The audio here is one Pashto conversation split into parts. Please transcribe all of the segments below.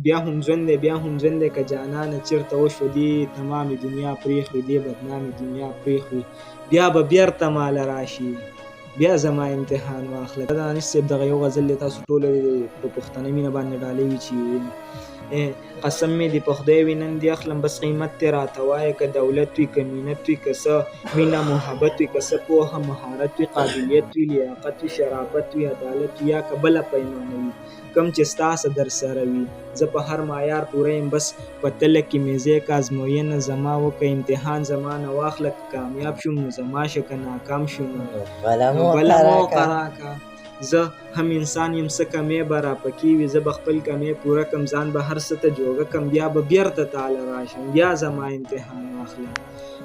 بیا هم ژوند دی بیا هم ژوند دی که جانانه چېرته وشوه دې تمامې دنیا پرېښوي دې بدنامې دنیا پرېښوي بیا به بېرته ماله راشي بیا زما امتحان واخله. دا دانش صاحب دغه یو غزل دی، تاسو ټوله په پښتنه مینه باندې ډالۍ وي چې قسم مې دې په خدای وي نن دې اخلم بس قیمت دې راته وایه که دولت وي که مینت وي که څه مینه محبت وي که څه پوهه مهارت وي قابلیت وي لیاقت وي شرافت وي عدالت وي یا که بله پیمانه وي کم چې ستاسو در سره وي زه په هر معیار پوره یم بس په تله کې مې ځای که ازموینه زما وکه امتحان زما نه واخله که کامیاب شوم نو زما شه که ناکام شوم بله موقع راکه زه هم انسان یم څه کمی به راپکې وي زه به خپل کمی پوره کم ځان به هر څه ته جوګه کم بیا به بیرته تاله راشم بیا زما امتحان واخله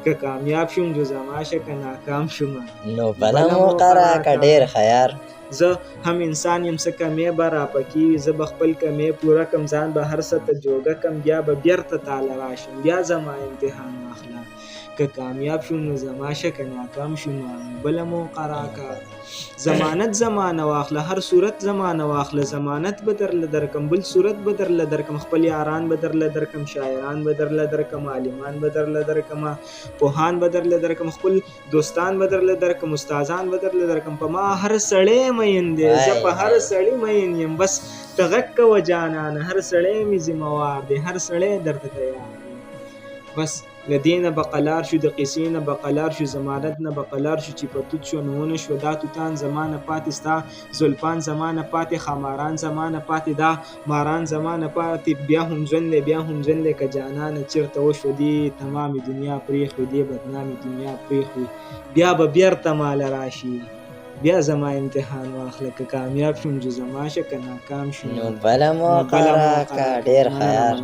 که کامیاب شوم جو زما شه که ناکام شوم نو بله موقع راکه ډېر خیار زه هم انسان یم څه کمی به راپکې وي زه به خپل کمی پوره کم ځان به هر څه ته جوګه کم بیا به بیرته تاله راشم بیا زما امتحان واخله که کامیاب شوم نو زما شه که ناکام شوم بله موقع راکه ضمانت زمانه واخله هر صورت زمانه واخله ضمانت به درله درکم بل صورت به درله درکم خپل یاران به درله درکم شاعران به درله درکم عالمان به درله درکم پوهان به درله درکم خپل دوستان به درله درکم استادان به درله درکم په ما هر سړی مین دی زه په هر سړی مین یم بس ته غږ کوه جانانه هر سړی مې ذمهوار دی هر سړی درته تیار دی بس له دې نه به قلار شو د قصې نه به قلار شو ضمانت نه به قلار شو چې په توت شو نو ونه شوه دا توتان زما نه پاتې ستا زلفان زما نه پاتې خماران زما نه پاتې دا ماران زما نه پاتې بیا هم ژوند دی بیا هم ژوند دی که جانانه چېرته وشوه دې تمامې دنیا پرېښوي دې بدنامې دنیا پرېښوي بیا به بېرته ماله راشي بیا زما امتحان واخله که کامیاب شوم جو زما شه که ناکام شوم نو بله موقع راکه ډېر خیار